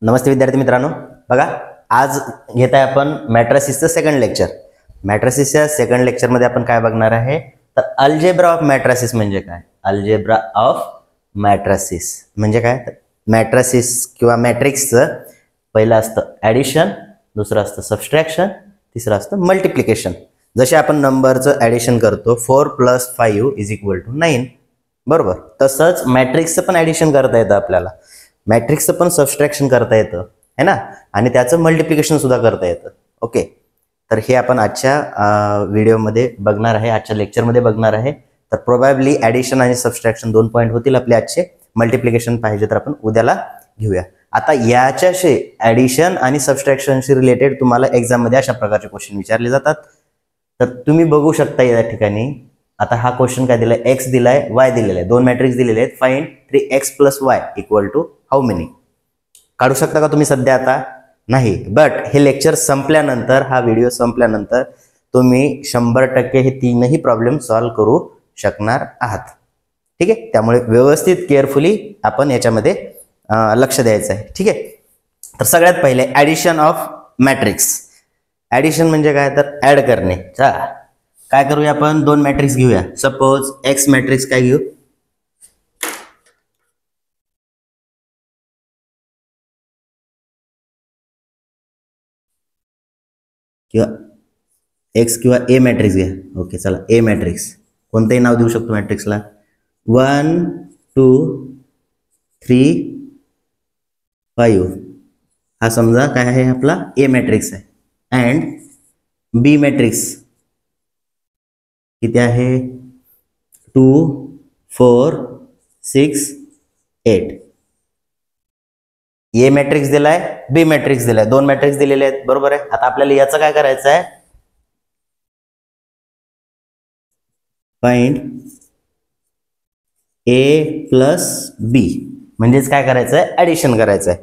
नमस्ते विद्यार्थी मित्रांनो, बघा आज घेत आहे आपण मॅट्रिसेसचं सेकंड लेक्चर. मॅट्रिसेसच्या सेकंड लेक्चरमध्ये आपण काय बघणार आहे तर अल्जेब्रा ऑफ मॅट्रिसेस म्हणजे काय. अल्जेब्रा ऑफ मॅट्रिसेस म्हणजे काय, मॅट्रिसेस किंवा मॅट्रिक्सचं पहिलं असतं ॲडिशन, दुसरं असतं सबस्ट्रॅक्शन, तिसरं असतं मल्टिप्लिकेशन. जसे आपण नंबरचं ॲडिशन करतो 4 + 5 = 9, बरोबर, तसंच मॅट्रिक्सचं पण ॲडिशन करता येतं आपल्याला, मॅट्रिक्सचं पण सबस्ट्रॅक्शन करता येतं है ना, आणि त्याचं मल्टिप्लिकेशन सुद्धा करता येतं. ओके, तर हे आपण आजच्या व्हिडिओमध्ये बघणार आहे, आजच्या लेक्चरमध्ये बघणार आहे. तर प्रोबॅबली ॲडिशन आणि सबस्ट्रॅक्शन 2 पॉईंट होतील आपले आजचे. मल्टिप्लिकेशन पाहिजे तर आपण उद्याला घेऊया. आता याच्याशी ॲडिशन आणि सबस्ट्रॅक्शनशी रिलेटेड तुम्हाला एक्झाममध्ये अशा प्रकारचे क्वेश्चन विचारले जातात. तर तुम्ही बघू शकता या ठिकाणी. आता हा क्वेश्चन काय दिलाय, एक्स दिलाय, वाय दिलेला आहे, दोन मॅट्रिक्स दिलेले आहेत. Find 3x + y = how many. काढू शकता का तुम्ही सध्या? आता नाही, बट हे लेक्चर संपल्यानंतर, हा व्हिडिओ संपल्यानंतर तुम्ही 100% हे तीनही प्रॉब्लेम सॉल्व्ह करू शकणार आहात. ठीक आहे, त्यामुळे व्यवस्थित केअरफुली आपण याच्यामध्ये लक्ष द्यायचं आहे. ठीक आहे, तर सगळ्यात पहिले ॲडिशन ऑफ मॅट्रिक्स. ॲडिशन म्हणजे काय तर ॲड करणे. चला काय करूया आपण, दोन मॅट्रिक्स घेऊया. सपोज एक्स मॅट्रिक्स काय घेऊ, किंवा एक्स किंवा ए मॅट्रिक्स घ्या. ओके, चला ए मॅट्रिक्स, कोणतंही नाव देऊ शकतो मॅट्रिक्सला. 1 2 3 5 हा समजा काय आहे, आपला ए मॅट्रिक्स आहे. अँड बी मॅट्रिक्स किती आहे, 2 4 6 8. ए मॅट्रिक्स दिलाय, बी मॅट्रिक्स दिलाय, दोन मॅट्रिक्स दिलेले आहेत, बरोबर आहे. आता आपल्याला याचं काय करायचं आहे, फाइंड ए + बी, म्हणजेच काय करायचं आहे, ॲडिशन करायचं आहे.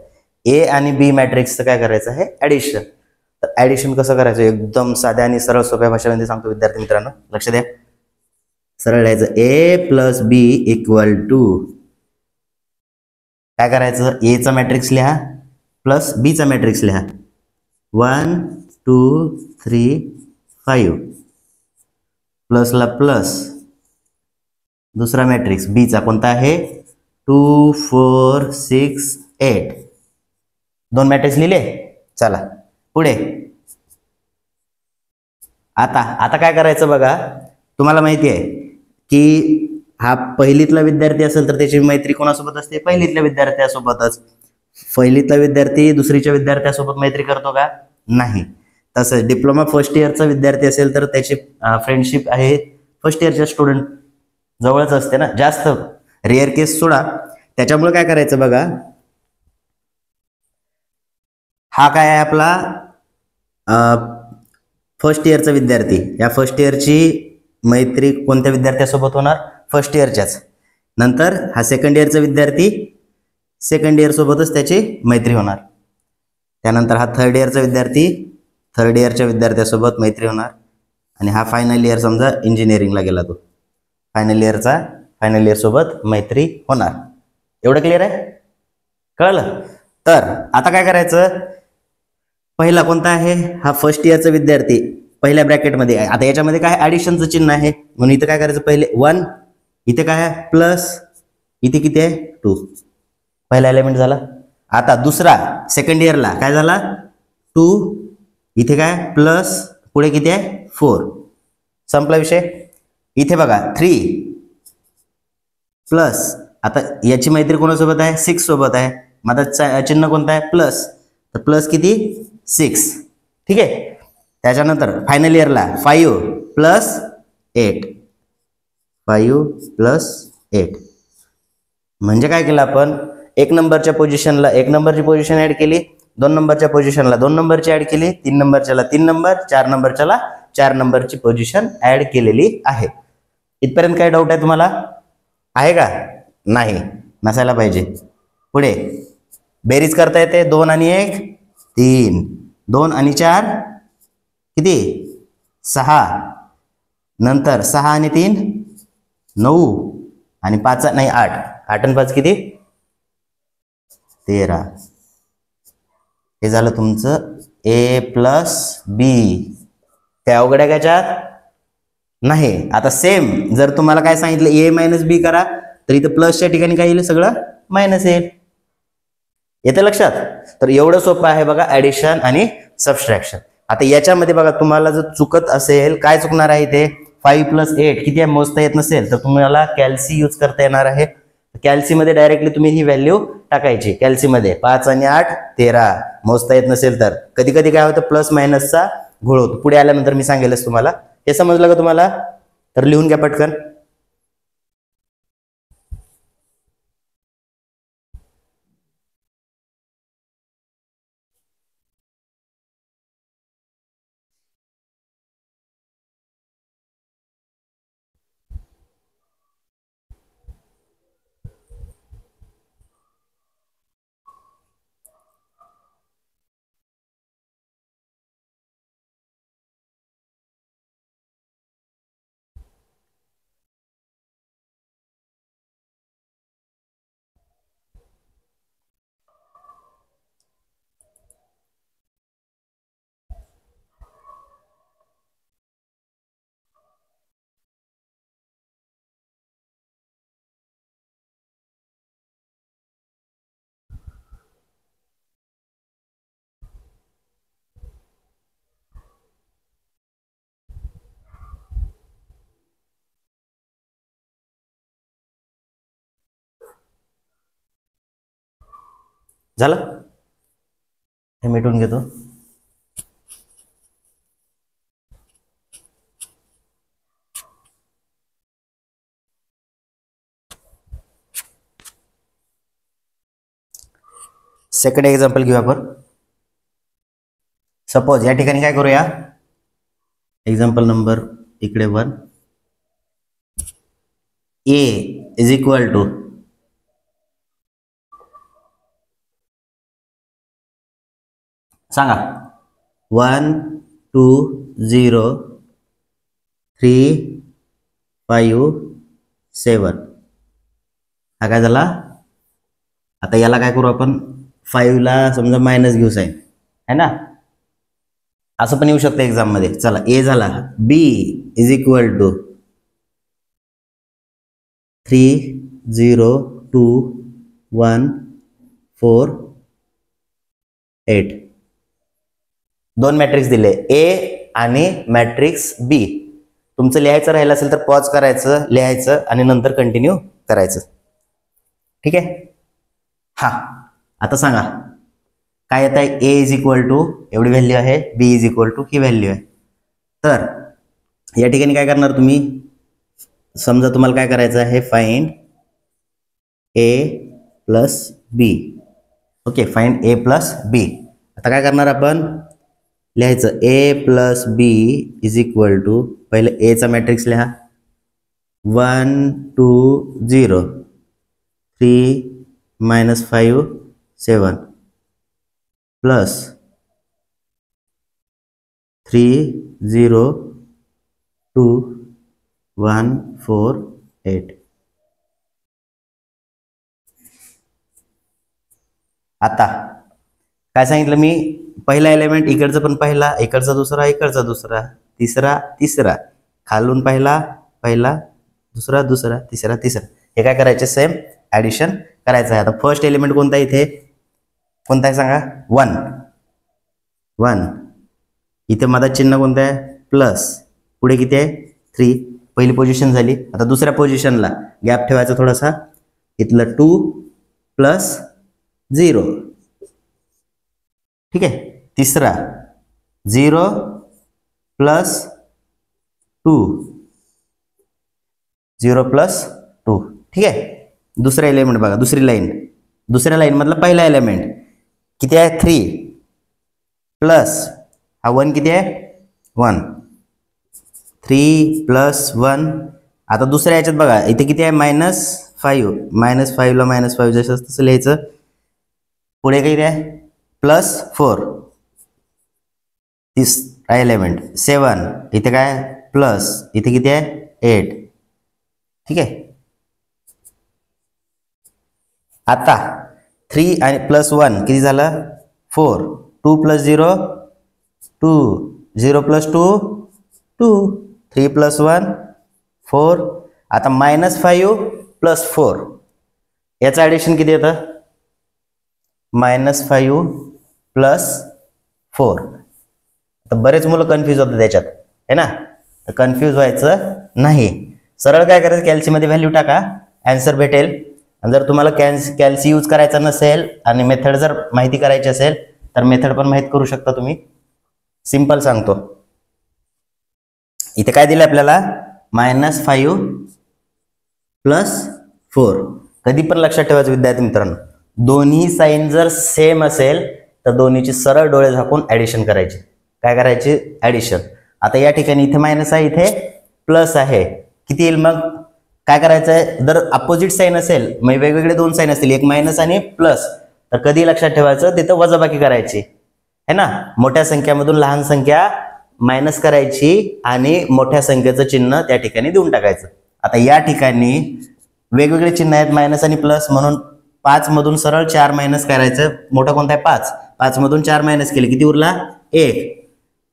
ए आणि बी मॅट्रिक्सचं काय करायचं आहे, ॲडिशन. तर ॲडिशन कसं करायचं, एकदम साध्या आणि सरळ सोप्या भाषेमध्ये सांगतो विद्यार्थी मित्रांनो, लक्ष द्या. सरळ लिहायचं, ए + बी = काय करायचं, ए चा मॅट्रिक्स लिहा प्लस बी चा मॅट्रिक्स लिहा. 1 2 3 5 प्लसला प्लस दुसरा मॅट्रिक्स बी चा कोणता आहे, 2 4 6 8. दोन मॅट्रिक्स लिहिले. चला पुढे. आता काय करायचं बघा, तुम्हाला माहिती आहे की हा पहिलीतला विद्यार्थी असेल तर त्याची मैत्री कोणासोबत असते, पहिलीतल्या विद्यार्थ्यासोबतच. पहिलीतला विद्यार्थी दुसरीच्या विद्यार्थ्यासोबत मैत्री करतो का, नाही. तसंच डिप्लोमा फर्स्ट इयरचा विद्यार्थी असेल तर त्याची फ्रेंडशिप आहे फर्स्ट इयरच्या स्टुडंट जवळच असते ना, जास्त रेअर केस सोडा. त्याच्यामुळे काय करायचं बघा, हा काय आहे आपला फर्स्ट इयरचा विद्यार्थी, या फर्स्ट इयरची मैत्री कोणत्या विद्यार्थ्यासोबत होणार, फर्स्ट इयरच्याच. नंतर हा सेकंड इयरचा विद्यार्थी, सेकंड इयर सोबतच त्याची मैत्री होणार. त्यानंतर हा थर्ड इयरचा विद्यार्थी, थर्ड इयरच्या विद्यार्थ्यासोबत मैत्री होणार. आणि हा फायनल इयर, समजा इंजिनिअरिंगला गेला तो, फायनल इयरचा फायनल इयर सोबत मैत्री होणार. एवढं क्लिअर आहे, कळलं? तर आता काय करायचं, पहिला कोणता आहे, हा फर्स्ट इयरचा विद्यार्थी पहिल्या ब्रॅकेटमध्ये आहे. आता याच्यामध्ये काय ॲडिशनचं चिन्ह आहे, म्हणून इथं काय करायचं, पहिले 1, इथे काय आहे प्लस, इथे किती आहे 2, पहिला एलिमेंट झाला. आता दुसरा सेकंड इयरला काय झाला, 2, इथे काय प्लस, पुढे किती आहे 4, संपला विषय. इथे बघा 3 प्लस, आता याची मैत्री कोणासोबत आहे, 6 सोबत आहे. माझा चिन्ह कोणता आहे, प्लस, तर प्लस किती 6. ठीक आहे. त्याच्यानंतर फायनल इयरला 5 + 8, 5 + 8 म्हणजे काय केलं आपण, एक नंबरच्या पोझिशनला एक नंबरची पोझिशन ऍड केली, 2 नंबरच्या पोझिशनला 2 नंबरची ऍड केली, 3 नंबरच्याला 3 नंबर, 4 नंबरच्याला 4 नंबरची पोझिशन ऍड केलेली आहे. इथपर्यंत काय डाऊट आहे तुम्हाला, आहे का? नाही, नसायला पाहिजे. पुढे बेरीज करता येते, 2 आणि 1 3, 2 आणि 4 किती 6, नंतर 6 आणि 3 9, आणि 5 नाही 8, 8 आणि 5 किती 13. हे झालं तुमचं ए प्लस बी. काय अवघड आहे त्याच्यात नाही. आता सेम जर तुम्हाला काय सांगितलं ए मायनस बी करा तर इथं प्लसच्या ठिकाणी काय येईल सगळं मायनस येईल. येते लक्षात. तर एवढं सोपं आहे बघा ऍडिशन आणि सबस्ट्रॅक्शन. आता याच्यामध्ये बघा तुम्हाला जर चुकत असेल काय चुकणार आहे इथे 5 + 8 किती आहे मोजता येत नसेल तर तुम्हाला कॅल्सी यूज करता येणार आहे. कॅल्सी मध्ये डायरेक्टली तुम्ही ही व्हॅल्यू टाकायची. कॅल्सी मध्ये 5 आणि 8 13 मोजता येत नसेल तर कधी कधी काय होतं प्लस मायनसचा घोळ होतो. पुढे आल्यानंतर मी सांगेलच तुम्हाला. हे समजलं का तुम्हाला. तर लिहून घ्या पटकन. झालं. हे मिटून घेतो. सेकंड एक्झाम्पल घेऊ आपण. सपोज या ठिकाणी काय करूया एक्झाम्पल नंबर इकडे 1 ए इज इक्वल टू सांगा 1 2 0 3 5 7. हा काय झाला. आता याला काय करू आपण 5 ला समजा मायनस घेऊ साईन है ना. असं पण येऊ शकतं एक्झाम मध्ये. चला ए झाला. बी इज इक्वल टू 3 0 2 1 4 8. दोन मॅट्रिक्स दिले ए आणि मॅट्रिक्स बी. तुमचं लिहायचं राहिलं असेल तर पॉज करायचं लिहायचं आणि नंतर कंटिन्यू करायचं. ठीक आहे. हा आता सांगा काय येत आहे. ए इज इक्वल टू एवढी व्हॅल्यू आहे. बी इज इक्वल टू ही व्हॅल्यू आहे. तर या ठिकाणी काय करणार तुम्ही समजा तुम्हाला काय करायचं आहे find A plus B. Okay find A plus B. आता काय करणार आपण लिहायचं A plus B is equal to पहिले ए चा मॅट्रिक्स लिहा 1 2 0 3 -5 7 प्लस 3 0 2 1 4 8. आता काय सांगितलं मी पहिला एलिमेंट इकडचा पण पहिला इकडचा दुसरा इकडचा दुसरा तिसरा तिसरा खालून पहिला पहिला दुसरा दुसरा तिसरा तिसरा. हे काय करायचे सेम ऍडिशन करायचं आहे. आता फर्स्ट एलिमेंट कोणता आहे इथे कोणता आहे सांगा 1 1. इथे माझा चिन्ह कोणतं आहे प्लस. पुढे किती आहे 3. पहिली पोझिशन झाली. आता दुसऱ्या पोझिशनला गॅप ठेवायचा थोडासा. इथलं 2 प्लस 0. ठीक आहे. तिसरा 0 प्लस 2 0 प्लस 2. ठीक आहे. दुसरा एलिमेंट बघा दुसरी लाईन दुसऱ्या लाईन मधला पहिला एलिमेंट किती आहे 3 प्लस हा 1 किती आहे 1 3 प्लस 1. आता दुसऱ्या याच्यात बघा इथे किती आहे -5 -5 ला -5 जसं तसं लिहायचं. पुढे किती आहे +4 तिसरा एलिमेंट 7 इथे काय प्लस इथे किती आहे 8. ठीक आहे. आता 3 आणि +1 किती झालं 4 2 प्लस 0 2, 0 प्लस 2 2, 3 प्लस 1 4. आता -5 प्लस 4 याचं ॲडिशन किती येतं? -5 प्लस 4. तर बरेच मुलं कन्फ्यूज होतात त्याच्यात, है ना? तर कन्फ्यूज व्हायचं नाही. सरळ काय करायचं, कॅल्सीमध्ये व्हॅल्यू टाका, ॲन्सर भेटेल. आणि जर तुम्हाला कॅल्सी यूज करायचा नसेल आणि मेथड जर माहिती करायची असेल तर मेथड पण माहीत करू शकता तुम्ही. सिंपल सांगतो. इथे काय दिलं आपल्याला? -5 प्लस 4. कधी पण लक्षात ठेवायचं विद्यार्थी मित्रांनो, दोन्ही साईन जर सेम असेल तर दोन्हीची सरळ डोळे झाकून ॲडिशन करायची. काय करायची? ॲडिशन. आता या ठिकाणी इथे मायनस आहे, इथे प्लस आहे. किती येईल मग? काय करायचं आहे, जर अपोजिट साईन असेल, मग वेगवेगळे दोन साईन असतील, एक मायनस आणि प्लस, तर कधी लक्षात ठेवायचं, तिथं वजाबाकी करायची, है ना? मोठ्या संख्यामधून लहान संख्या मायनस करायची आणि मोठ्या संख्येचं चिन्ह त्या ठिकाणी देऊन टाकायचं. आता या ठिकाणी वेगवेगळे चिन्ह आहेत, मायनस आणि प्लस, म्हणून 5 मधून सरळ 4 मायनस करायचं. मोठा कोणता आहे? 5. 5 मधून 4 मायनस केले, किती उरला? 1.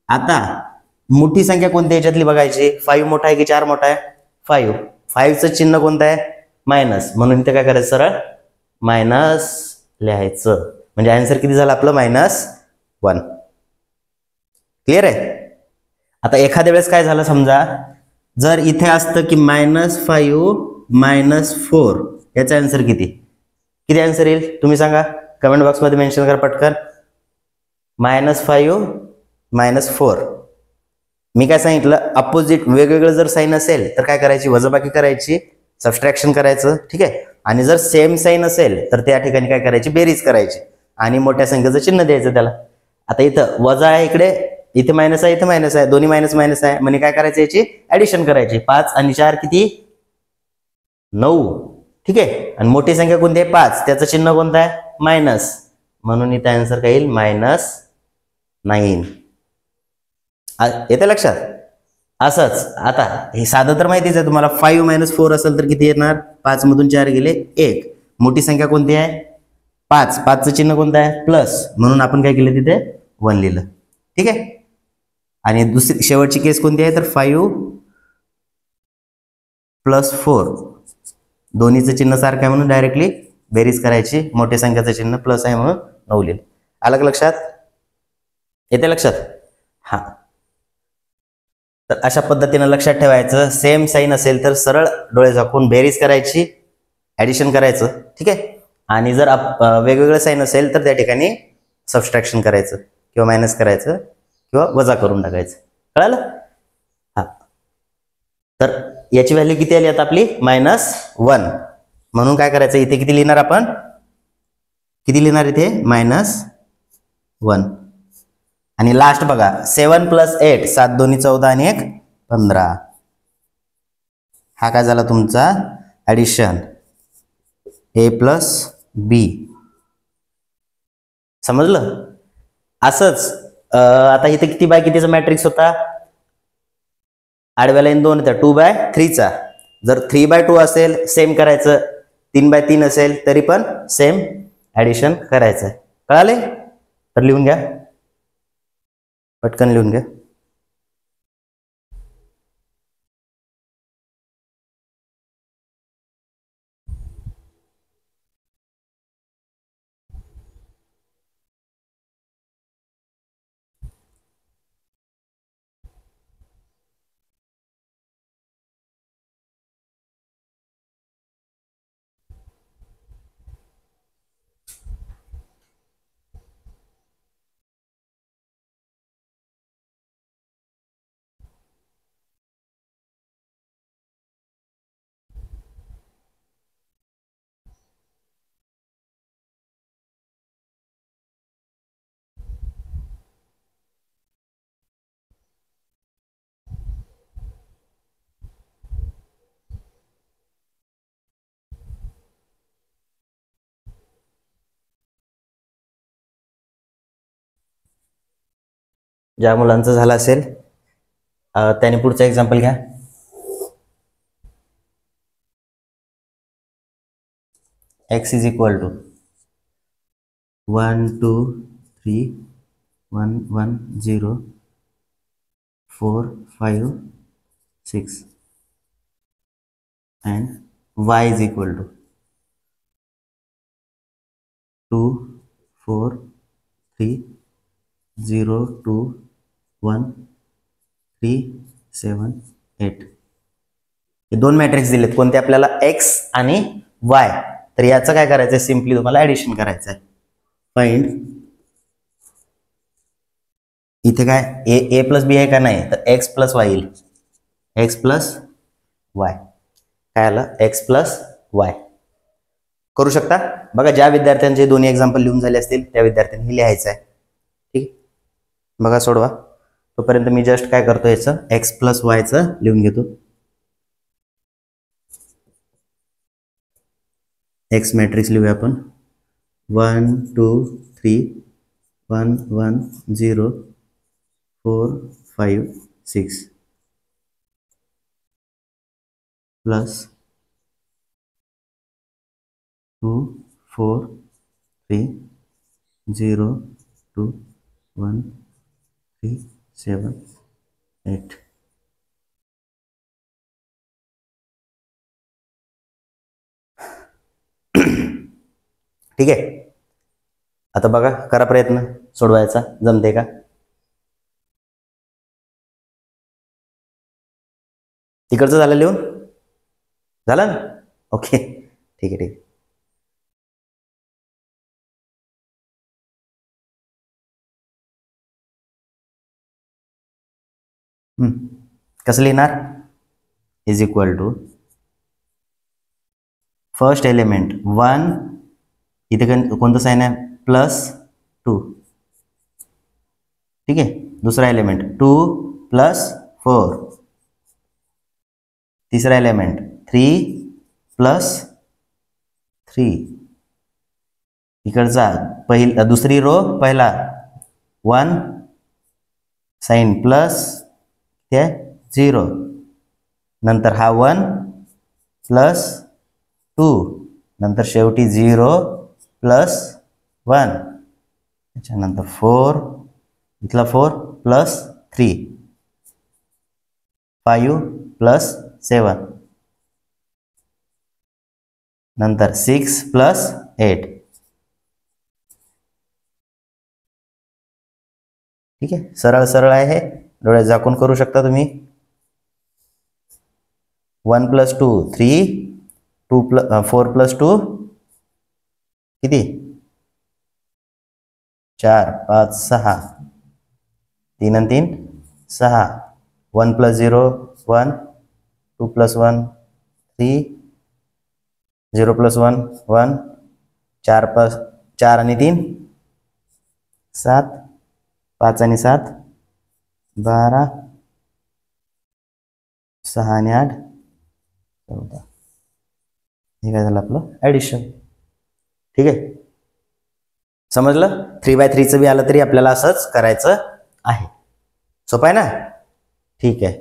आता मोठी संख्या कोणती याच्यातली बघायची? 5 मोठा आहे की 4 मोठा आहे? 5. 5चं चिन्ह कोणतं आहे? मायनस, म्हणून इथे काय करायचं? सरळ मायनस लिहायचं. म्हणजे आन्सर किती झालं आपलं? -1. क्लिअर आहे? आता एखाद्या वेळेस काय झालं, समजा जर इथे असतं की -5 - 4, याचा आन्सर किती? किती आन्सर येईल तुम्ही सांगा, कमेंट बॉक्समध्ये मेन्शन करा पटकन. -5 - 4. मी काय सांगितलं, अपोजिट वेगवेगळं जर साईन असेल तर काय करायची? वजाबाकी करायची, सबस्ट्रॅक्शन करायचं, ठीक आहे? आणि जर सेम साईन असेल तर त्या ठिकाणी काय करायची? बेरीज करायची आणि मोठ्या संख्येचं चिन्ह द्यायचं त्याला. आता इथं वजा आहे, इथे मायनस आहे, इथे मायनस आहे, दोन्ही मायनस मायनस आहे, म्हणजे काय करायचं? याची ऍडिशन करायची. 5 आणि 4 किती? 9. ठीक आहे? आणि मोठी संख्या कोणती आहे? 5. त्याचं चिन्ह कोणतं आहे? मायनस, म्हणून इथे आन्सर काय येईल? -9. येते लक्षात? असंच आता हे साधं तर माहितीच आहे तुम्हाला. 5 - 4 असेल तर किती येणार? 5 मधून 4 गेले 1. मोठी संख्या कोणती आहे? 5. 5चं चिन्ह कोणतं आहे? प्लस, म्हणून आपण काय केलं? तिथे 1 लिहिलं. ठीक आहे? आणि दुसरी शेवटची केस कोणती आहे? तर 5 + 4, दोन्हीचं चिन्ह सारखं आहे म्हणून डायरेक्टली बेरीज करायची. मोठ्या संख्याचं चिन्ह प्लस आहे म्हणून 9 लिहिलं. आलं लक्षात? येते लक्षात? हा. तर अशा पद्धतीनं लक्षात ठेवायचं. सेम साईन असेल तर सरळ डोळे झाकून बेरीज करायची, ॲडिशन करायचं, ठीक आहे? आणि जर वेगवेगळं साईन असेल तर त्या ठिकाणी सबस्ट्रॅक्शन करायचं किंवा मायनस करायचं किंवा वजा करून टाकायचं. कळालं? हा. तर याची व्हॅल्यू किती आली आता आपली? -1. म्हणून काय करायचं? इथे किती लिहिणार आपण? किती लिहिणार इथे? -1. आणि लास्ट बघा, 7 + 8, 7 2 14 आणि 1 15. हा काय झाला तुमचा? Addition A + B. समजलं? असंच आता इथे किती बाय कितीचा मॅट्रिक्स होता? आडव्या लाईन 2 होत्या, 2/3चा. जर 3/2 असेल सेम करायचं, 3/3 असेल तरी पण सेम ॲडिशन करायचं. कळाले? तर लिहून घ्या, पटकन लिहून घ्या. ज्या मुलांचं झालं असेल त्याने पुढचं एक्झाम्पल घ्या. x = 1 2 3 1 1 0 4 5 6 and y is equal to 2 4 3 0 2 1 3 7 8. हे दोन मॅट्रिक्स दिलेत कोणते आपल्याला एक्स आणि वाय. तर याचं काय करायचं आहे, सिम्पली तुम्हाला ऍडिशन करायचं आहे. फाइंड इथे काय ए प्लस बी आहे का नाही, तर एक्स प्लस वाय येईल. एक्स प्लस वाय काय आलं, एक्स प्लस वाय. करू शकता बघा, ज्या विद्यार्थ्यांचे दोन्ही एक्झाम्पल लिहून झाले असतील त्या विद्यार्थ्यांनी लिहायचं आहे. ठीक, बघा सोडवा. तोपर्यंत मी जस्ट काय करतो, याचं एक्स प्लस वायचं लिहून घेतो. एक्स मॅट्रिक्स लिहूया आपण. 1 2 3 1 1 0 4 5 6 प्लस 2 4 3 0 2 1 3 7 8. ठीक आहे, आता बघा करा प्रयत्न सोडवायचा, जमते का. तिकडचं झालं लिहून, झालं ना, ओके ठीक आहे ठीक आहे. कसं लिहिणार, is equal to first element 1, इथे कोणतं साइन आहे प्लस 2. ठीक आहे, दुसरा एलिमेंट 2 प्लस 4, तीसरा एलिमेंट 3 प्लस 3, इकडचा दुसरी रो पहिला 1 साइन प्लस 0, नंतर हा 1 प्लस 2, नंतर शेवटी 0 प्लस 1, त्याच्यानंतर 4, इथला 4 प्लस 3, 5 प्लस 7, नंतर 6 प्लस 8. ठीक आहे, सरळ सरळ आहे हे, डोळे झाकून करू शकता तुम्ही. 1 प्लस 2 3, 4 प्लस 2 किती, 4 5 6, 3 आणि 3 6, 1 प्लस 0 1, 2 प्लस 1 3, 0 प्लस 1 1, 4 प्लस 4 आणि 3 7, 5 आणि 7 12, 6 आणि 8 14. हे काय झालं आपलं ॲडिशन. ठीक आहे, समजलं. 3x3चं बी आलं तरी आपल्याला असंच करायचं आहे. सोपं आहे ना. ठीक आहे,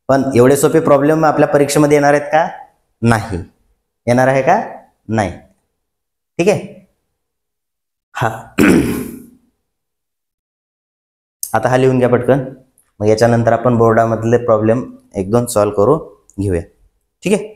पण एवढे सोपे प्रॉब्लेम आपल्या परीक्षेमध्ये येणार आहेत का, नाही येणार आहे का, नाही. ठीक आहे, हा आता हा लिहून घ्या पटकन, मग याच्यानंतर आपण बोर्डामधले प्रॉब्लेम 1-2 सॉल्व्ह करू घेऊया. ठीक आहे.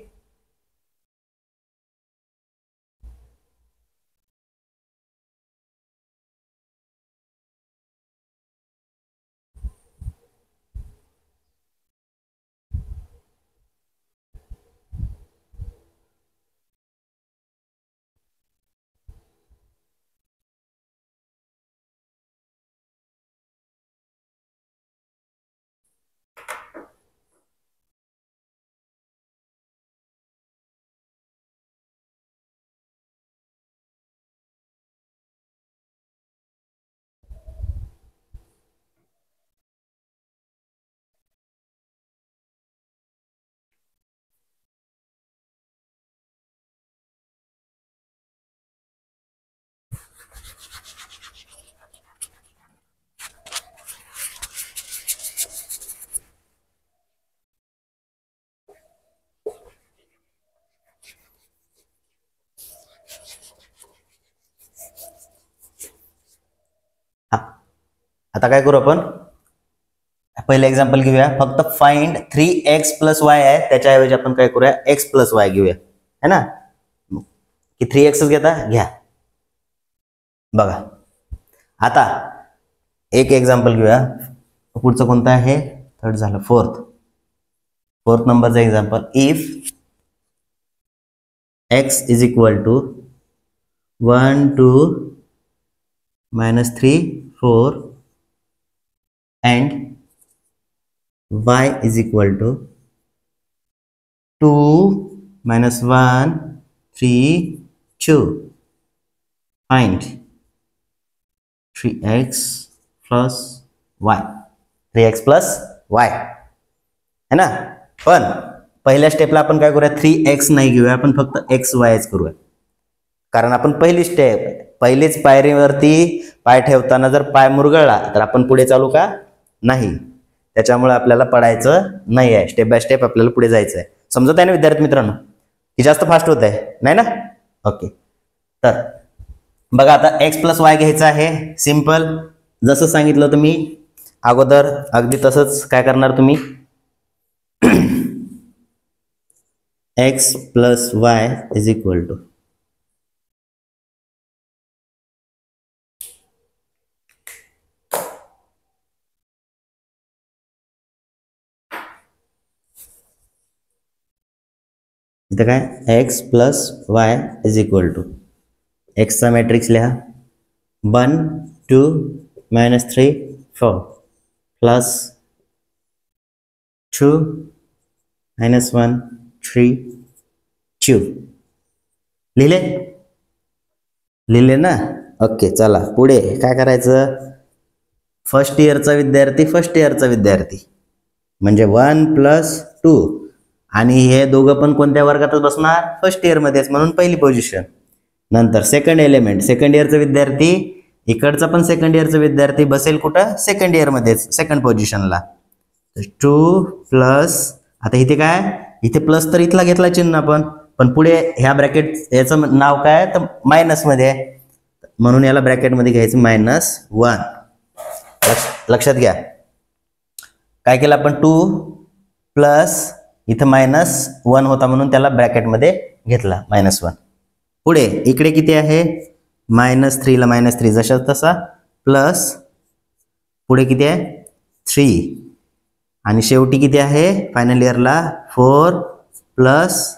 आता काय करू आपण, पहिलं एक्झाम्पल घेऊया. फक्त फाइंड 3x + y आहे, त्याच्याऐवजी आपण काय करूया, x + y घेऊया, है ना. की 3x घेता घ्या. बघा आता एक एक्झाम्पल घेऊया. पुढचं कोणतं आहे, थर्ड झालं, फोर्थ नंबरचं example. If x = 1 2 -3 4 and y = 2 -1 3 2. Find 3x + y. 3x + y है ना. पण पहिल्या स्टेपला आपण काय करूया, 3x नाही घेऊया, आपण फक्त xyच करूया. कारण आपण पहिलीच पायरीवरती पाय ठेवताना जर पाय मुरगळला तर आपण पुढे चालू का नाही. त्याच्यामुळे आपल्याला पडायचं नाही आहे, स्टेप बाय स्टेप आपल्याला पुढे जायचं आहे. समजत आहे ना विद्यार्थी मित्रांनो, की जास्त फास्ट होत आहे नाही ना. ओके, तर बघा आता x + y घ्यायचं आहे. सिंपल, जसं सांगितलं होतं मी अगोदर, अगदी तसंच काय करणार तुम्ही. x + y = इथं काय, x + y = x चा मॅट्रिक्स लिहा. 1 2 -3 4 + 2 -1 3 2. लिहिले ना. ओके, चला पुढे काय करायचं. फर्स्ट इयरचा विद्यार्थी म्हणजे 1 + 2 आणि हे दोघं पण कोणत्या वर्गातच बसणार, फर्स्ट इयर मध्येच, म्हणून पहिली पोझिशन. नंतर सेकंड एलिमेंट, सेकंड इयरचा विद्यार्थी, इकडचा पण सेकंड इयरचा विद्यार्थी बसेल कुठं, सेकंड इयर मध्येच, सेकंड पोझिशनला. 2 + आता इथे काय, इथे प्लस तर इथला घेतला चिन्ह आपण, पण पुढे ह्या ब्रॅकेट याचं नाव काय, तर मायनस मध्ये आहे, म्हणून याला ब्रॅकेटमध्ये घ्यायचं -1. लक्षात घ्या काय केलं आपण, 2 + इथं -1 होता म्हणून त्याला ब्रॅकेटमध्ये घेतला -1. पुढे इकडे किती आहे, -3 ला -3 जशा तसा, प्लस पुढे किती आहे 3 आणि शेवटी किती आहे फायनल इयरला 4 +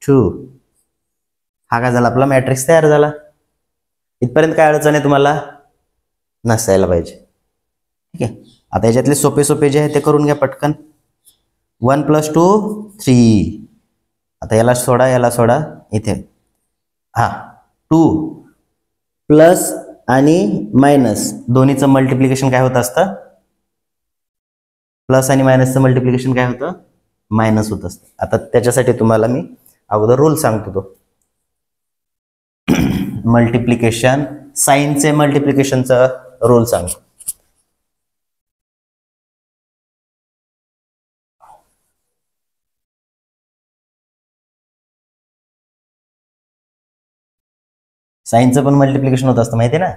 2. हा काय झाला, आपला मॅट्रिक्स तयार झाला. इथपर्यंत काय अडचण आहे तुम्हाला, नसायला पाहिजे. ठीक आहे, आता याच्यातले सोपे जे आहे ते करून घ्या पटकन. 1 + 2 3. आता याला सोडा इथे. हा 2 प्लस आणि मायनस दोन्हीचं मल्टिप्लिकेशन काय होत असतं, प्लस आणि मायनसचं मल्टिप्लिकेशन काय होतं, मायनस होत असतं. आता त्याच्यासाठी तुम्हाला मी अगोदर रूल सांगतो, तो मल्टिप्लिकेशन साइनचे मल्टिप्लिकेशनचा रूल सांगतो. साइनचं पण मल्टिप्लिकेशन होत असतं माहिती आहे ना.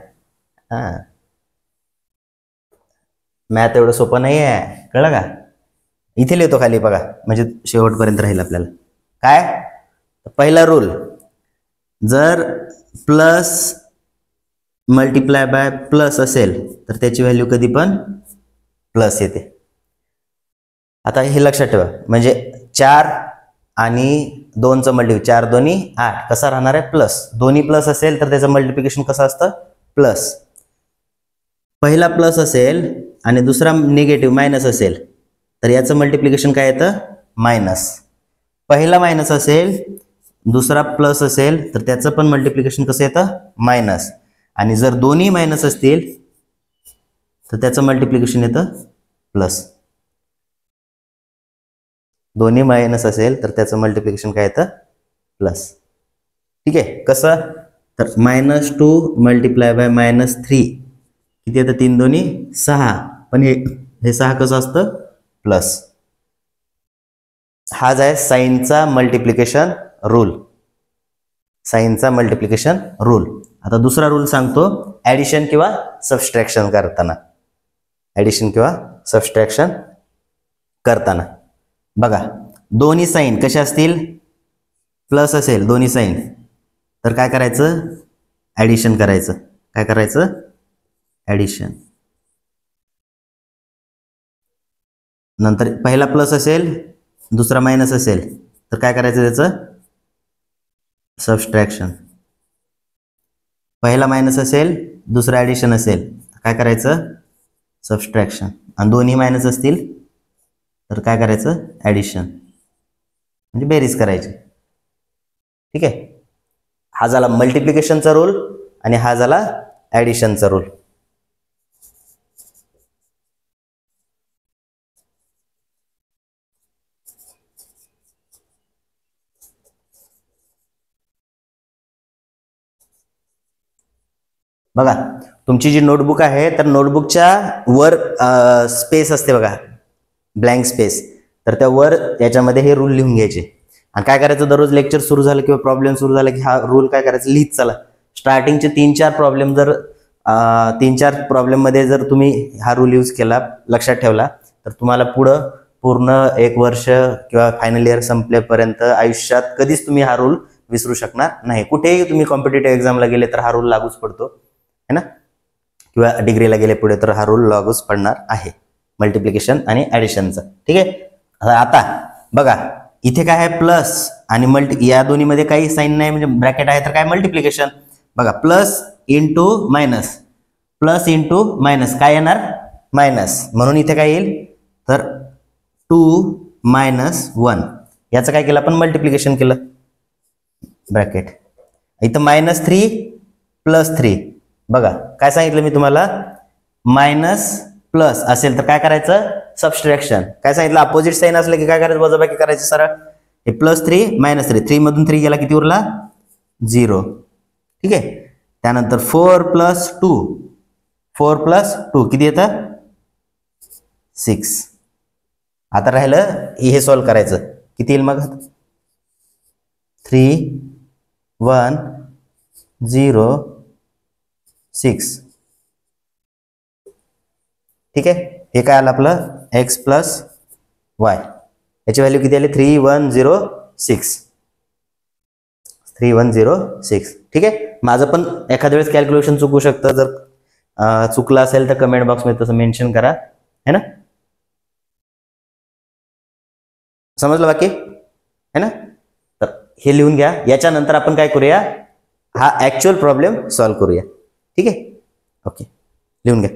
हा मॅथ एवढं सोपं नाही आहे, कळलं का. इथे लिहितो खाली बघा, म्हणजे शेवटपर्यंत राहील आपल्याला. काय पहिला रूल, जर प्लस मल्टिप्लाय बाय प्लस असेल तर त्याची व्हॅल्यू कधी पण प्लस येते. आता हे लक्षात ठेवा, म्हणजे 4 आणि 2चं मल्टिप्लिकेशन 4 दोन्ही 8 कसा राहणार आहे, प्लस. दोन्ही प्लस असेल तर त्याचं मल्टिप्लिकेशन कसं असतं, प्लस. पहिला प्लस असेल आणि दुसरा निगेटिव्ह मायनस असेल तर याचं मल्टिप्लिकेशन काय येतं, मायनस. पहिला मायनस असेल दुसरा प्लस असेल तर त्याचं पण मल्टिप्लिकेशन कसं येतं, मायनस. आणि जर दोन्ही मायनस असतील तर त्याचं मल्टिप्लिकेशन येतं प्लस. दोन्ही मायनस असेल तर त्याचं मल्टिप्लिकेशन काय येतं, प्लस. ठीक आहे, कसं तर -2 मल्टिप्लाय बाय -3 किती येतं, 3 दोन्ही 6, पण हे 6 कसं असतं, प्लस. हा आहे साइनचा मल्टिप्लिकेशन रूल, साइनचा मल्टिप्लिकेशन रूल. आता दुसरा रूल सांगतो ऍडिशन किंवा सबस्ट्रॅक्शन करताना. ॲडिशन किंवा सबस्ट्रॅक्शन करताना. बघा दोन्ही साईन कशा असतील, प्लस असेल दोन्ही साईन, तर काय करायचं, ॲडिशन करायचं. काय करायचं, ॲडिशन. नंतर पहिला प्लस असेल दुसरा मायनस असेल तर काय करायचं, त्याचं सबस्ट्रॅक्शन. पहिला मायनस असेल दुसरा ॲडिशन असेल काय करायचं, सबस्ट्रॅक्शन. आणि दोन्ही मायनस असतील तर काय करायचं, ॲडिशन, म्हणजे बेरीज करायची. ठीक आहे. हा झाला मल्टिप्लिकेशनचा रूल आणि हा झाला ॲडिशनचा रूल. बघा तुमची जी नोटबुक आहे तर नोटबुकच्या वर स्पेस असते बघा, ब्लँक स्पेस, तर त्या वर याच्यामध्ये हे रूल लिहून घ्यायचे. आणि काय करायचं, दररोज लेक्चर सुरू झालं किंवा प्रॉब्लेम सुरू झाला की हा रूल काय करायचं, लिहित चला. स्टार्टिंगचे 3-4 प्रॉब्लेम जर 3-4 प्रॉब्लेममध्ये जर तुम्ही हा रूल यूज केला, लक्षात ठेवला, तर तुम्हाला पुढं पूर्ण 1 वर्ष किंवा फायनल इयर संपल्यापर्यंत आयुष्यात कधीच तुम्ही हा रूल विसरू शकणार नाही. कुठेही तुम्ही कॉम्पिटेटिव्ह एक्झामला गेले तर हा रूल लागूच पडतो है ना, किंवा डिग्रीला गेले पुढे तर हा रूल लागूच पडणार आहे मल्टिप्लिकेशन आणि ॲडिशनचा. ठीक आहे. आता बघा इथे काय आहे, प्लस आणि या दोन्हीमध्ये काही साईन नाही म्हणजे ब्रॅकेट आहे तर काय, मल्टिप्लिकेशन. बघा plus into minus, plus into minus काय येणार, मायनस. म्हणून इथे काय येईल तर 2 - 1, याचं काय केलं आपण, मल्टिप्लिकेशन केलं, ब्रॅकेट. इथं -3 + 3. बघा काय सांगितलं मी तुम्हाला, मायनस प्लस असेल तर काय करायचं, सबस्ट्रॅक्शन. काय सांगितलं, अपोजिट साईन असलं की काय करायचं, वजाबाकी करायचं सरळ. हे +3 -3, 3 मधून 3 गेला किती उरला, 0. ठीक आहे. त्यानंतर 4 + 2, 4 + 2 किती येतं, 6. आता राहिलं हे सॉल्व करायचं, किती येईल मग, 3 1 0 6. ठीक आहे. हे काय आलं आपलं, x + y, याची व्हॅल्यू किती आली, 3106. 3106. ठीक आहे. माझं पण एखाद्या वेळेस कॅल्क्युलेशन चुकू शकतं, जर चुकलं असेल तर कमेंट बॉक्समध्ये तसं मेन्शन करा है ना. समजलं बाकी है ना. तर हे लिहून घ्या. याच्यानंतर आपण काय करूया, हा ऍक्च्युअल प्रॉब्लेम सॉल्व्ह करूया. ठीक आहे. ओके, लिहून घ्या.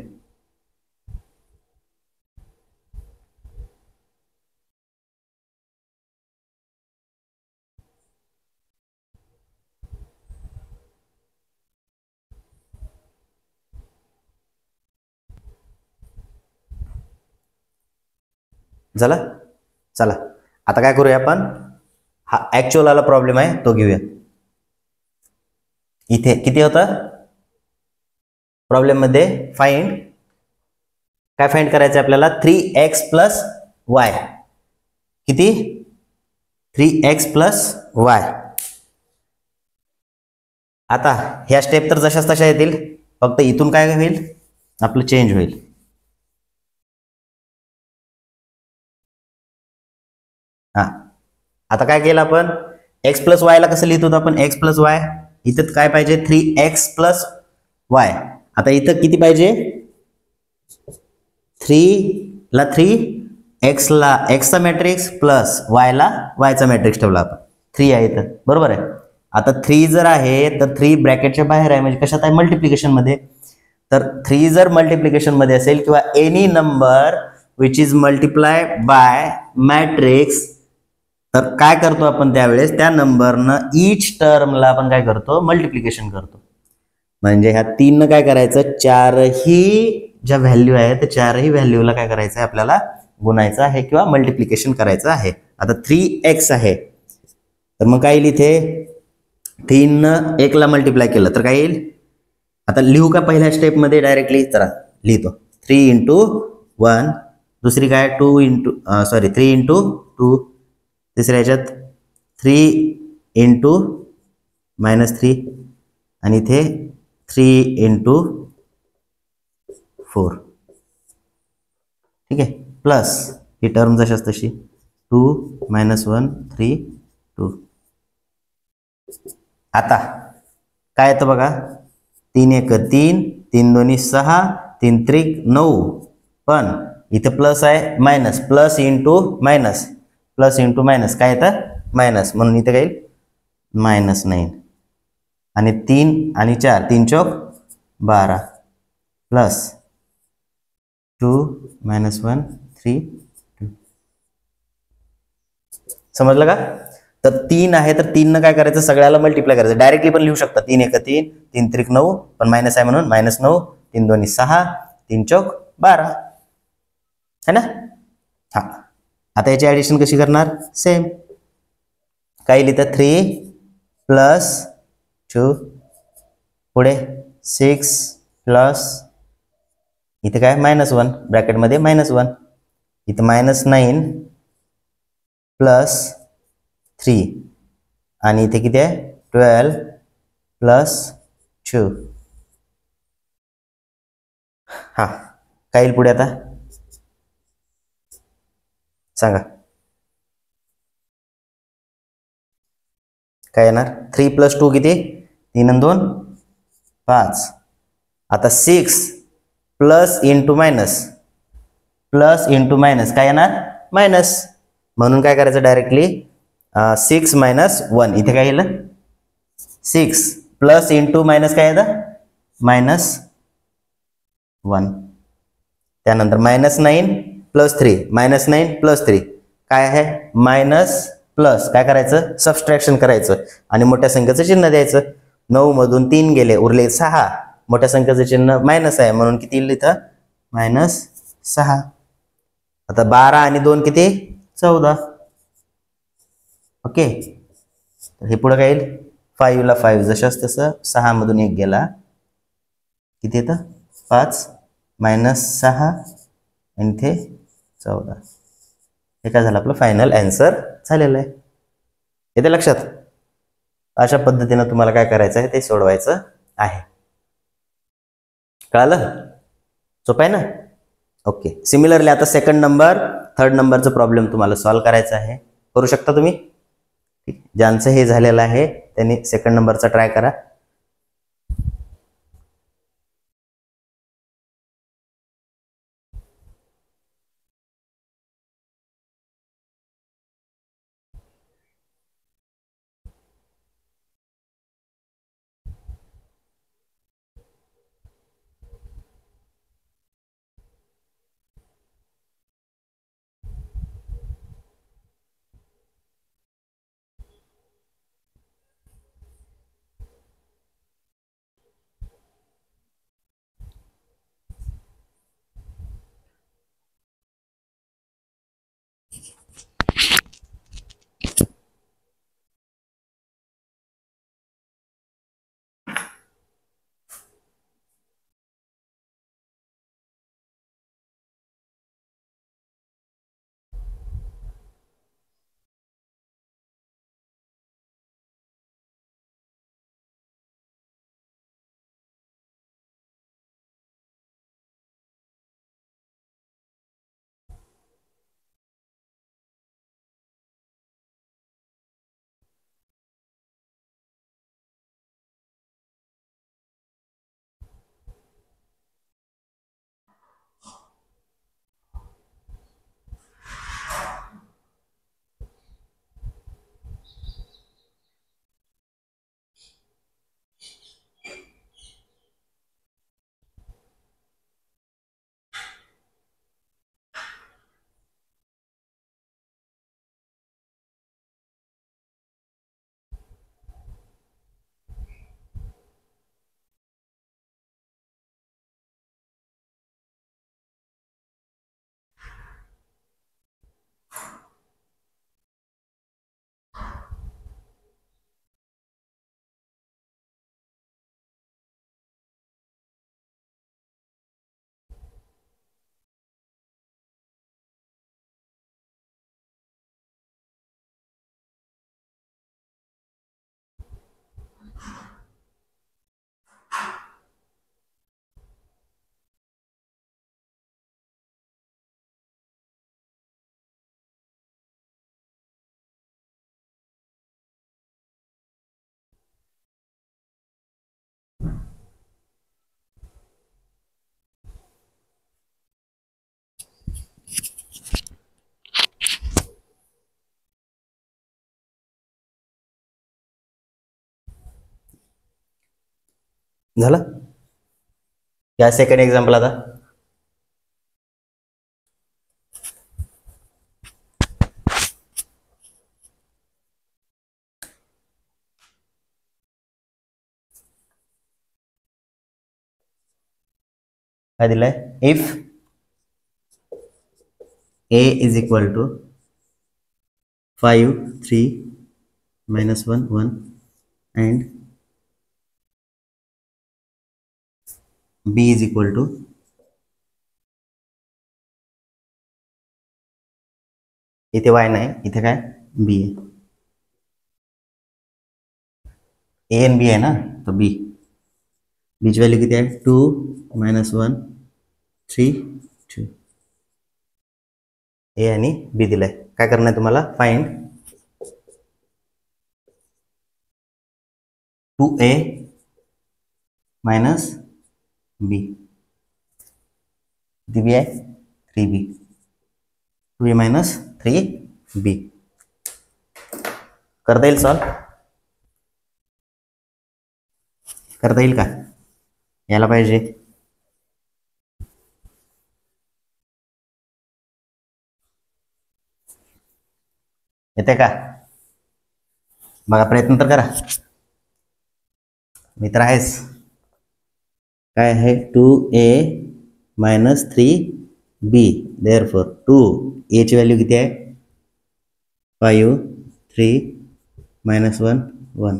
झाला. चला आता काय करूया आपण, हा ऍक्च्युअल वाला प्रॉब्लेम आहे तो घेऊया. इथे किती होतं प्रॉब्लेम मध्ये, काय फाइंड करायचं आपल्याला, 3x + y. किती, 3x + y. आता ह्या स्टेप तर जशाच तशा येतील, फक्त इथून काय होईल, आपलं चेंज होईल. हा आता काय केलं आपण, x + y ला कसं लिहित होतो आपण, x + y. इथं काय पाहिजे, 3x + y. आता इथं किती पाहिजे, 3 ला 3, x ला x चा मॅट्रिक्स प्लस y ला y चा मॅट्रिक्स ठेवला आपण. 3 आहे इथं, बरोबर आहे. आता 3 जर आहे तर 3 ब्रॅकेटच्या बाहेर आहे, म्हणजे कशात आहे, मल्टिप्लिकेशन मध्ये. तर 3 जर मल्टिप्लिकेशन मध्ये असेल किंवा any number which is multiply by matrix, तर काय करतो आपण त्यावेळेस, त्या नंबरनं ईच टर्मला आपण काय करतो, मल्टिप्लिकेशन करतो. म्हणजे ह्या 3 काय करायचं, 4ही ज्या व्हॅल्यू आहे त्या 4ही व्हॅल्यूला काय करायचं आहे, आपल्याला गुणायचं आहे किंवा मल्टिप्लिकेशन करायचं आहे. आता 3x आहे तर मग काय येईल, इथे 3 न 1 ला मल्टिप्लाय केलं तर काय येईल. आता लिहू का पहिल्या स्टेप मध्ये डायरेक्टली, चला लिहितो. 3 × 1, दुसरी काय 3 × 2, तिसऱ्या ह्याच्यात 3 × -3, आणि इथे 3 × 4. ठीक आहे, प्लस ही टर्म जशाच तशी 2 -1 3 2. आता काय येतं बघा, 3 1 3, 3 2 6, 3 3 9, पण इथे प्लस आहे minus, plus into minus, plus into minus काय येतं मायनस, म्हणून इथे काय -9 आणि 3 आणि 4 3 चौक 12 प्लस 2 -1 3 2. समजलं का? तर 3 आहे तर 3 न काय करायचं, सगळ्याला मल्टिप्लाय करायचं. डायरेक्टली पण लिहू शकता 3 1 3, 3 3 9, पण मायनस आहे म्हणून -9, 3 2 6, 3 चौक 12 है ना. हा, आता याची ऍडिशन कशी करणार, सेम काय लिहितं 3 प्लस 2 पुढे 6 प्लस इथे काय -1 ब्रॅकेटमध्ये -1, इथं -9 प्लस 3 आणि इथे किती आहे 12 प्लस 2. हा, काय येईल पुढे आता सांगा, काय येणार, 3 प्लस 2 किती, 3 आणि 2 5. आता 6 plus into minus, plus into minus काय येणार मायनस, म्हणून काय करायचं डायरेक्टली 6 -1, इथे काय येईल 6 प्लस इंटू मायनस काय येतं -1. त्यानंतर -9 प्लस 3, -9 प्लस 3 काय आहे मायनस प्लस, काय करायचं सबस्ट्रॅक्शन करायचं आणि मोठ्या संख्येचं चिन्ह द्यायचं. 9 मधून 3 गेले उरले 6, मोठ्या संख्येचं चिन्ह मायनस आहे म्हणून किती येईल इथं -6. आता 12 आणि 2 किती 14. ओके, तर हे पुढे काय येईल 5 ला 5 जशाच तसं, 6 मधून 1 गेला किती येतं 5 -6 आणि इथे 14. हे काय झालं आपलं फायनल आन्सर झालेलं आहे. येते लक्षात. अशा पद्धतीने तुम्हाला काय करायचं आहे ते सोडवायचं आहे. कळालं, सोपं आहे ना. ओके, सिमिलरली आता सेकंड नंबर थर्ड नंबरचा प्रॉब्लेम तुम्हाला सॉल्व्ह करायचा आहे, करू शकता तुम्ही. ज्यांचं हे झालेलं आहे त्यांनी सेकंड नंबरचा ट्राय करा. झालं. या सेकंड एक्झाम्पल आता. काय दिलंय, if a is equal to 5 3 minus 1 1 and b is equal to इथे y नाही, इथे काय b आहे. a and b आहे ना, तो b ची व्हॅल्यू किती आहे, 2 minus 1 3 2. a आणि b दिलाय. काय करणार आहे तुम्हाला, फाइंड 2a minus b. किती b आहे, 3b. 2a minus 3b. करता येईल सॉल्व, करता येईल का, याला पाहिजे. येते का, बघा प्रयत्न तर करा, मित्र आहेस. काय आहे, 2a minus 3b. Therefore 2a ची व्हॅल्यू किती आहे, 5 3 minus 1 1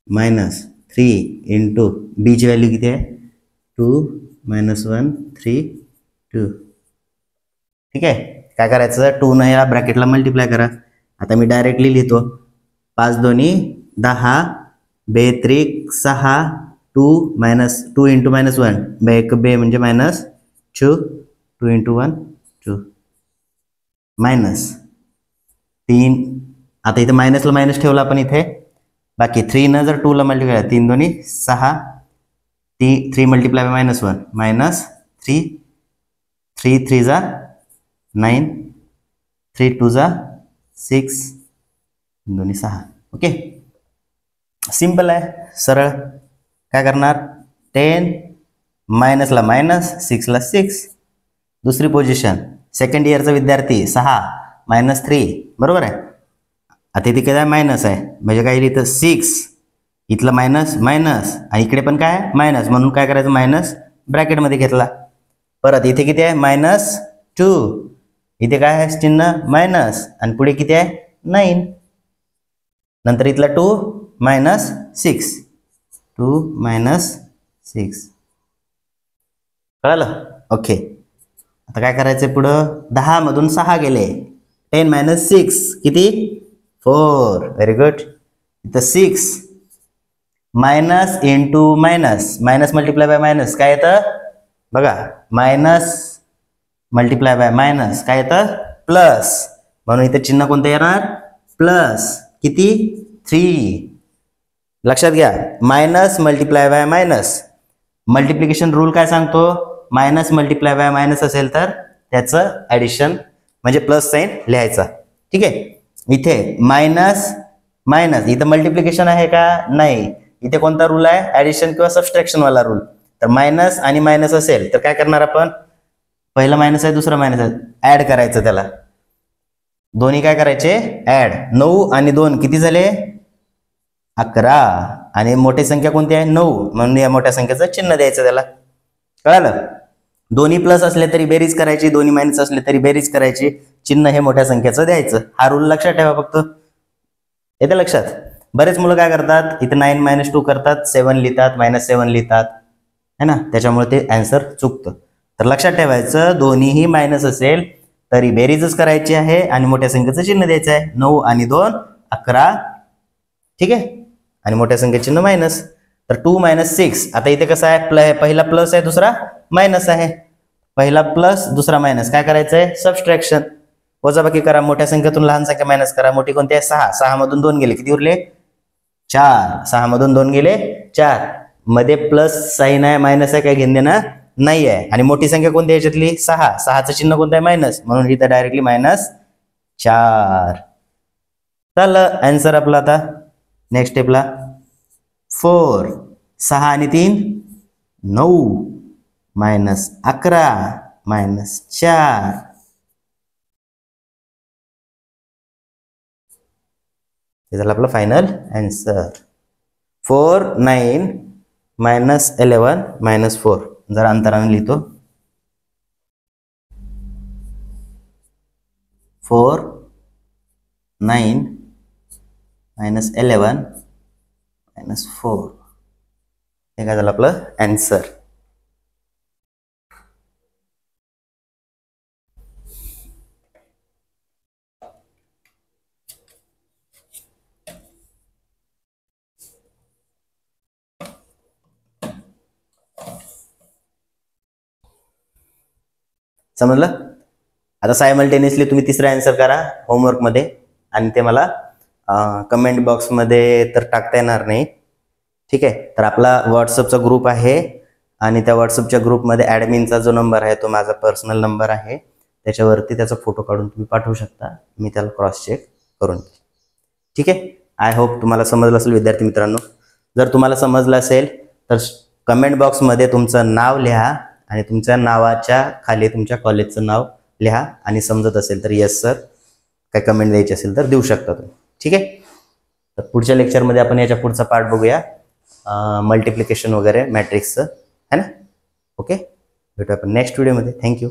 minus 3 इंटू b ची व्हॅल्यू किती आहे, 2 minus 1 3 2. ठीक आहे. काय करायचं, 2 न या ब्रॅकेटला मल्टिप्लाय करा. आता मी डायरेक्टली लिहितो, 5 दोन्ही 10 बे त्रिक 6 2 minus 2 इंटू minus 1 बे बे म्हणजे मायनस 2 2 इंटू 1 2 मायनस 3. आता इथे मायनसला मायनस ठेवला आपण इथे, बाकी 3 न जर 2 ला मल्टिप्लाय 3 दोन्ही 6 3 मल्टिप्लाय बाय मायनस 1 मायनस 3 3 3 जा 9 3 2 जा 6 दोन्ही 6. ओके, सिंपल आहे, सरळ. काय करणार, 10 मायनसला मायनस 6 ला 6. दुसरी पोझिशन, सेकंड इयरचा विद्यार्थी 6 मायनस 3, बरोबर आहे. आता इथे काय मायनस आहे, म्हणजे काय इथं 6, इथलं मायनस मायनस आणि इकडे पण काय मायनस, म्हणून काय करायचं, मायनस ब्रॅकेटमध्ये घेतला. परत इथे किती आहे, मायनस 2, इथे काय आहे चिन्ह मायनस आणि पुढे किती आहे 9. नंतर इथला 2 मायनस 6 2 मायनस 6. कळालं, ओके. आता काय करायचं, पुढं 10 मधून 6 गेले, 10 मायनस 6 किती 4. Very good. इथं 6 minus into minus, minus multiply by minus काय येतं बघा, मायनस मल्टिप्लाय बाय मायनस काय येतं प्लस, म्हणून इथे चिन्ह कोणतं येणार प्लस. किती 3. लक्षात घ्या, minus multiply by minus, multiplication rule काय सांगतो, मायनस मल्टिप्लाय बाय मायनस असेल तर त्याचं ऍडिशन म्हणजे प्लस साइन लिहायचा. ठीक आहे, इथे मायनस मायनस, इथं मल्टिप्लिकेशन आहे का नाही, इथे कोणता रूल आहे ऍडिशन किंवा सबस्ट्रॅक्शन वाला रूल. तर मायनस आणि मायनस असेल तर काय करणार आपण, पहिला मायनस आहे दुसरा मायनस आहे ऍड करायचं, त्याला दोन्ही काय करायचे ऍड. 9 आणि 2 किती झाले 11 आणि मोठी संख्या कोणती आहे 9, म्हणून या मोठ्या संख्येचं चिन्ह द्यायचं त्याला. कळालं, दोन्ही प्लस असले तरी बेरीज करायची, दोन्ही मायनस असले तरी बेरीज करायची, चिन्ह हे मोठ्या संख्येचं द्यायचं. हा रूल लक्षात ठेवा फक्त, येते लक्षात. बरेच मुलं काय करतात, इथे 9 - 2 करतात, 7 लिहितात, -7 लिहितात है ना, त्याच्यामुळे ते आन्सर चुकतं. तर लक्षात ठेवायचं, दोन्हीही मायनस असेल तरी बेरीजच करायची आहे आणि मोठ्या संख्येचं चिन्ह द्यायचं आहे. 9 आणि 2 11, ठीक आहे, आणि मोठ्या संख्येचं चिन्ह मायनस. तर 2 - 6, आता इथे कसं आहे, पहिला प्लस आहे दुसरा मायनस आहे, पहिला प्लस दुसरा मायनस, काय करायचं आहे सबस्ट्रॅक्शन, वजाबाकी करा, मोठ्या संख्येतून लहान संख्या मायनस करा. मोठी कोणती आहे 6, 6 मधून 2 गेले किती उरले 4, 6 मधून 2 गेले 4, मध्ये प्लस साइन आहे मायनस आहे काय घेणं देणं नाही आहे, आणि मोठी संख्या कोणती आहे याच्यातली 6, 6चं चिन्ह कोणतं आहे मायनस, म्हणून इथं डायरेक्टली -4. झालं आन्सर आपला. आता नेक्स्ट स्टेपला 4 6 आणि 3 9 -11 -4 हे झालं आपलं फायनल आन्सर. 4 9 -11 -4 जरा अंतराने लिहितो. 4 9 -11 -4 हे काय झालं आपलं आन्सर. समजलं. आता सायमल्टेनियसली तुम्ही तिसरा आन्सर करा होमवर्कमध्ये आणि ते मला कमेंट बॉक्समध्ये तर टाकता येणार नाही. ठीक आहे. तर आपला व्हॉट्सअपचा ग्रुप आहे आणि त्या व्हॉट्सअपच्या ग्रुपमध्ये ॲडमिनचा जो नंबर आहे तो माझा पर्सनल नंबर आहे. त्याच्यावरती त्याचा फोटो काढून तुम्ही पाठवू शकता. मी त्याला क्रॉस चेक करून घेईन. ठीक आहे. आय होप तुम्हाला समजलं असेल विद्यार्थी मित्रांनो. जर तुम्हाला समजलं असेल तर कमेंट बॉक्समध्ये तुमचं नाव लिहा आणि तुमच्या नावाच्या खाली तुमच्या कॉलेजचं नाव लिहा आणि समजत असेल तर येस सर काय कमेंट द्यायची असेल तर देऊ शकता तुम्ही. ठीक आहे. तर पुढच्या लेक्चरमध्ये आपण याच्या पुढचा पार्ट बघूया, मल्टिप्लिकेशन वगैरे मॅट्रिक्सचं, है ना. ओके, भेटू आपण नेक्स्ट व्हिडिओमध्ये. थँक्यू.